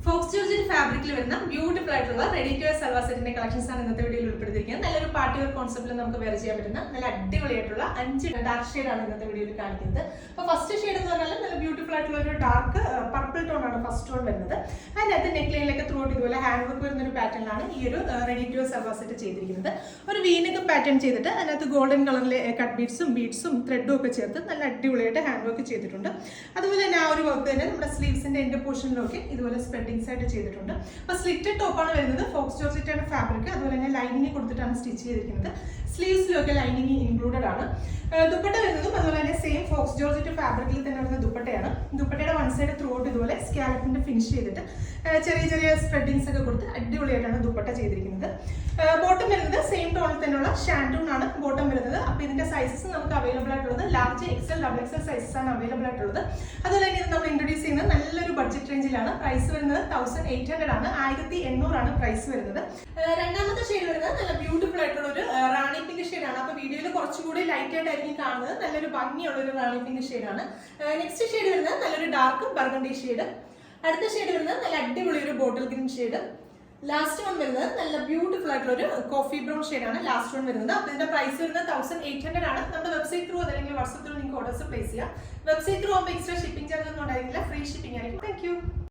Fox georgette ഫാബ്രിക്കിൽ വരുന്ന beautiful ആയിട്ടുള്ള റെഡി ടു വെയർ സൽവാർ സെറ്റിന്റെ കളക്ഷൻസ് ആണ് ഇന്നത്തെ വീഡിയോയിൽ ഉൾപ്പെടുത്തിയിരിക്കുന്നത്. നല്ലൊരു പാർട്ടി വെയർ കോൺസെപ്റ്റിൽ നമുക്ക് വെയർ ചെയ്യാൻ പറ്റുന്ന നല്ല അടിപൊളിയായിട്ടുള്ള 5 ഡാർക്ക് ഷെയ്ഡ് ആണ് ഇന്നത്തെ വീഡിയോയിൽ കാണിക്കുന്നത്. അപ്പോൾ ഫസ്റ്റ് ഷെയ്ഡ് എന്ന് പറഞ്ഞാൽ നല്ല ബ്യൂട്ടിഫുൾ ആയിട്ടുള്ള ഒരു ഡാർക്ക് പർപ്പിൾ ടോൺ ആണ് ഫസ്റ്റ് ടോൺ വരുന്നത്. അതിനകത്ത് നെക്ക് ലൈനിലൊക്കെ ത്രൂ ഔട്ട് ഇതുപോലെ ഹാൻഡ് വർക്ക് വരുന്ന ഒരു പാറ്റേണിലാണ് ഈ ഒരു ready to wear salwar set ചെയ്തിരിക്കുന്നത്. ഒരു വീനക്ക് പാറ്റേൺ ചെയ്തിട്ട് അതിനകത്ത് ഗോൾഡൻ കളറിലെ കട്ട് ബീഡ്സും ത്രെഡും ഒക്കെ ചേർത്ത് നല്ല അടിപൊളിയായിട്ട് ഹാൻഡ് വർക്ക് ചെയ്തിട്ടുണ്ട്. അതുപോലെ തന്നെ ആ ഒരു വർക്ക് തന്നെ നമ്മുടെ സ്ലീവ്സിന്റെ എൻഡ് പോർഷനിലൊക്കെ ഇതുപോലെ സ്പ്രെഡിങ്സ് ആയിട്ട് ചെയ്തിട്ടുണ്ട്. അപ്പോൾ സ്ലിറ്റഡ് ടോപ്പാണ് വരുന്നത്. ഫോക്സ് ജോർജറ്റ് ആണ് ഫാബ്രിക്. അതുപോലെ തന്നെ ലൈനിങ് കൊടുത്തിട്ടാണ് സ്റ്റിച്ച് ചെയ്തിരിക്കുന്നത്. സ്ലീവ്സിലൊക്കെ ലൈനിങ് ഇൻക്ലൂഡഡ് ആണ്. ദുപ്പട്ട വരുന്നതും അതുപോലെ തന്നെ സെയിം ഫോക്സ് ജോർജറ്റ് ഫാബ്രിക്കിൽ തന്നെ വരുന്ന ദുപ്പട്ടയാണ്. ദുപ്പട്ടയുടെ വൺ സൈഡ് ത്രൂ ഔട്ട് ഇതുപോലെ സ്കാലപ്പിന്റെ ഫിനിഷ് ചെയ്തിട്ട് ചെറിയ ചെറിയ സ്പ്രെഡിങ്സ് ഒക്കെ കൊടുത്ത് അടിപൊളിയായിട്ടാണ് ദുപ്പട്ട ചെയ്തിരിക്കുന്നത്. ബോട്ടം വരുന്നത് സെയിം ടോണിൽ തന്നെയുള്ള ഷാൻഡൂൺ ആണ് ബോട്ടം വരുന്നത്. അപ്പോൾ ഇതിന്റെ സൈസസ് നമുക്ക് അവൈലബിൾ ആയിട്ടുള്ളത് large XL double XL sizes ആണ് അവൈലബിൾ ആയിട്ടുള്ളത്. അതുപോലെ തന്നെ ഇത് നമ്മൾ ഇൻട്രൊഡ്യൂസ് ചെയ്യുന്നത് നല്ലൊരു ബഡ്ജറ്റ് റേഞ്ചിലാണ്. പ്രൈസ് വരുന്നത് 1800 ആണ്. 1800 ആണ് പ്രൈസ് വരുന്നത്. രണ്ടാമത്തെ ഷെയ്ഡ് വരുന്നത് നല്ല ബ്യൂട്ടിഫുൾ ആയിട്ടുള്ള ഒരു റാണി പിങ്ക് ഷെയ്ഡാണ്. അപ്പോൾ വീഡിയോയിൽ കുറച്ചുകൂടി ലൈറ്റ് ആയിട്ടായിരിക്കും കാണുന്നത്. നല്ലൊരു ഭംഗിയുള്ള ഒരു റാണി പിങ്ക് ഷെയ്ഡാണ്. നെക്സ്റ്റ് ഷെയ്ഡ് വരുന്നത് നല്ലൊരു ഡാർക്ക് ബർഗണ്ടി ഷെയ്ഡ്. അടുത്ത ഷെയ്ഡ് വരുന്നത് നല്ല അടിപൊളി ഒരു bottle green shade. Last one വരുന്നത് നല്ല ബ്യൂട്ടിഫുൾ ആയിട്ടുള്ള ഒരു കോഫി ബ്രൗൺ ഷെയ്ഡാണ് ലാസ്റ്റ് വൺ വരുന്നത്. അപ്പോൾ ഇതിന്റെ പ്രൈസ് വരുന്നത് 1800 ആണ്. നമ്മുടെ വെബ്സൈറ്റ് ത്രൂ അല്ലെങ്കിൽ വാട്സ്ആപ്പ് ത്രൂ നിങ്ങൾക്ക് ഓർഡേഴ്സ് പ്ലേസ് ചെയ്യാം. വെബ്സൈറ്റ് ത്രൂ ആകുമ്പോൾ എക്സ്ട്രാ ഷിപ്പിംഗ് ചാർജ് ഒന്നും ഉണ്ടായിരിക്കില്ല. ഫ്രീ ഷിപ്പിംഗ് ആയിരിക്കും. Thank you.